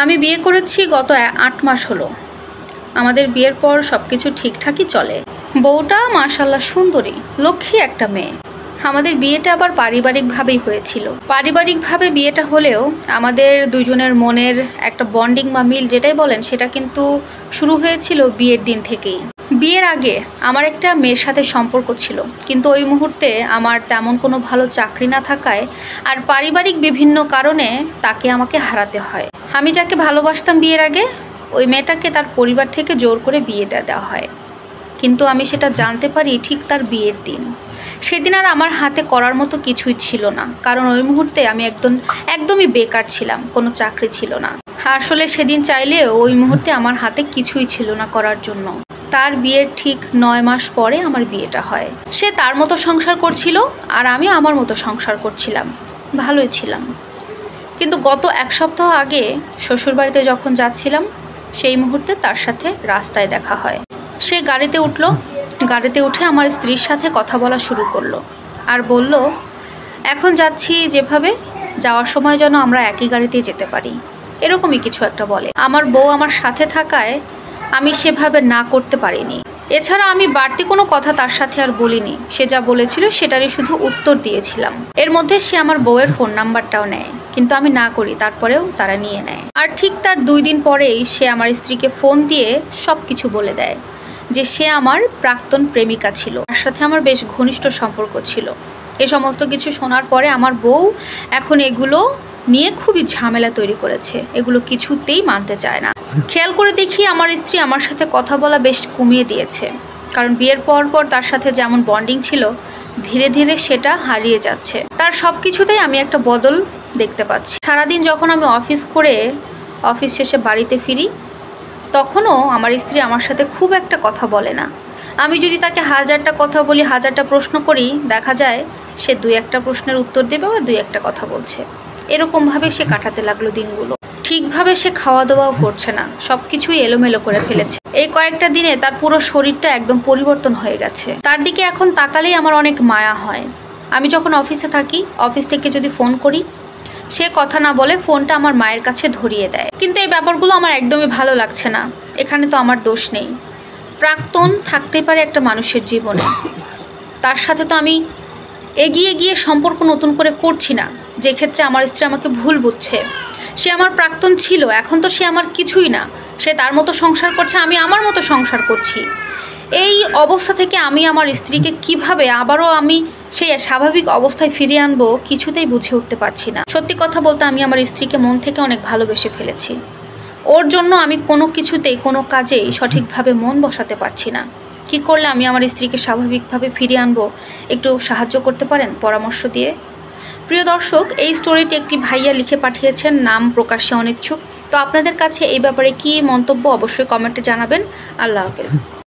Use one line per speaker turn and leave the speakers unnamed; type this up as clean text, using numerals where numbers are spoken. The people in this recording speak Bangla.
আমি বিয়ে করেছি গত ৮ মাস হলো। আমাদের বিয়ের পর সব কিছু ঠিকঠাকই চলে। বউটা মাশাআল্লাহ সুন্দরী, লক্ষ্মী একটা মেয়ে। আমাদের বিয়েটা আবার পারিবারিকভাবেই হয়েছিল। পারিবারিকভাবে বিয়েটা হলেও আমাদের দুজনের মনের একটা বন্ডিং বা মিল যেটাই বলেন, সেটা কিন্তু শুরু হয়েছিল বিয়ের দিন থেকেই। বিয়ের আগে আমার একটা মেয়ের সাথে সম্পর্ক ছিল, কিন্তু ওই মুহূর্তে আমার তেমন কোনো ভালো চাকরি না থাকায় আর পারিবারিক বিভিন্ন কারণে তাকে আমাকে হারাতে হয়। আমি যাকে ভালোবাসতাম বিয়ের আগে, ওই মেয়েটাকে তার পরিবার থেকে জোর করে বিয়ে দেওয়া হয়। কিন্তু আমি সেটা জানতে পারি ঠিক তার বিয়ের দিন। সেদিন আর আমার হাতে করার মতো কিছুই ছিল না, কারণ ওই মুহূর্তে আমি একদমই বেকার ছিলাম, কোনো চাকরি ছিল না। আসলে সেদিন চাইলেও ওই মুহূর্তে আমার হাতে কিছুই ছিল না করার জন্য। তার বিয়ের ঠিক ৯ মাস পরে আমার বিয়েটা হয়। সে তার মতো সংসার করছিল আর আমি আমার মতো সংসার করছিলাম, ভালোই ছিলাম। কিন্তু গত ১ সপ্তাহ আগে শ্বশুরবাড়িতে যখন যাচ্ছিলাম, সেই মুহূর্তে তার সাথে রাস্তায় দেখা হয়। সে গাড়িতে উঠল, গাড়িতে উঠে আমার স্ত্রীর সাথে কথা বলা শুরু করলো আর বলল, এখন যাচ্ছি যেভাবে, যাওয়ার সময় যেন আমরা একই গাড়িতেই যেতে পারি, এরকমই কিছু একটা বলে। আমার বউ আমার সাথে থাকায় আমি সেভাবে না করতে পারিনি। এছাড়া আমি বাড়তি কোনো কথা তার সাথে আর বলিনি। সে যা বলেছিল সেটারই শুধু উত্তর দিয়েছিলাম। এর মধ্যে সে আমার বউয়ের ফোন নাম্বারটাও নেয়, কিন্তু আমি না করি, তারপরেও তারা নিয়ে নেয়। আর ঠিক তার ২ দিন পরেই সে আমার স্ত্রীকে ফোন দিয়ে সব কিছু বলে দেয় যে সে আমার প্রাক্তন প্রেমিকা ছিল, তার সাথে আমার বেশ ঘনিষ্ঠ সম্পর্ক ছিল। এ সমস্ত কিছু শোনার পরে আমার বউ এখন এগুলো নিয়ে খুবই ঝামেলা তৈরি করেছে, এগুলো কিছুতেই মানতে চায় না। খেয়াল করে দেখি আমার স্ত্রী আমার সাথে কথা বলা বেশ কমিয়ে দিয়েছে, কারণ বিয়ের পর তার সাথে যেমন বন্ডিং ছিল, ধীরে ধীরে সেটা হারিয়ে যাচ্ছে। তার সব কিছুতেই আমি একটা বদল দেখতে পাচ্ছি। সারাদিন যখন আমি অফিস শেষে বাড়িতে ফিরি, তখনও আমার স্ত্রী আমার সাথে খুব একটা কথা বলে না। আমি যদি তাকে ১০০০টা কথা বলি, ১০০০টা প্রশ্ন করি, দেখা যায় সে ২-১টা প্রশ্নের উত্তর দেবে বা ২-১টা কথা বলছে। এরকমভাবে সে কাটাতে লাগলো দিনগুলো। ঠিকভাবে সে খাওয়া দাওয়াও করছে না, সব কিছুই এলোমেলো করে ফেলেছে। এই কয়েকটা দিনে তার পুরো শরীরটা একদম পরিবর্তন হয়ে গেছে। তার দিকে এখন তাকালেই আমার অনেক মায়া হয়। আমি যখন অফিসে থাকি, অফিস থেকে যদি ফোন করি, সে কথা না বলে ফোনটা আমার মায়ের কাছে ধরিয়ে দেয়। কিন্তু এই ব্যাপারগুলো আমার একদমই ভালো লাগছে না। এখানে তো আমার দোষ নেই। প্রাক্তন থাকতে পারে একটা মানুষের জীবনে, তার সাথে তো আমি এগিয়ে গিয়ে সম্পর্ক নতুন করে করছি না, যে ক্ষেত্রে আমার স্ত্রী আমাকে ভুল বুঝছে। সে আমার প্রাক্তন ছিল, এখন তো সে আমার কিছুই না। সে তার মতো সংসার করছে, আমি আমার মতো সংসার করছি। এই অবস্থা থেকে আমি আমার স্ত্রীকে কিভাবে আবারও আমি সেই স্বাভাবিক অবস্থায় ফিরিয়ে আনবো, কিছুতেই বুঝে উঠতে পারছি না। সত্যি কথা বলতে আমি আমার স্ত্রীকে মন থেকে অনেক ভালোবেসে ফেলেছি। ওর জন্য আমি কোনো কিছুতেই, কোনো কাজেই সঠিকভাবে মন বসাতে পারছি না। কি করলে আমি আমার স্ত্রীকে স্বাভাবিকভাবে ফিরিয়ে আনবো, একটু সাহায্য করতে পারেন পরামর্শ দিয়ে? প্রিয় দর্শক, এই স্টোরিটি একটি ভাইয়া লিখে পাঠিয়েছেন, নাম প্রকাশ্যে অনিচ্ছুক। তো আপনাদের কাছে এই ব্যাপারে কি মন্তব্য অবশ্যই কমেন্টে জানাবেন। আল্লাহ হাফেজ।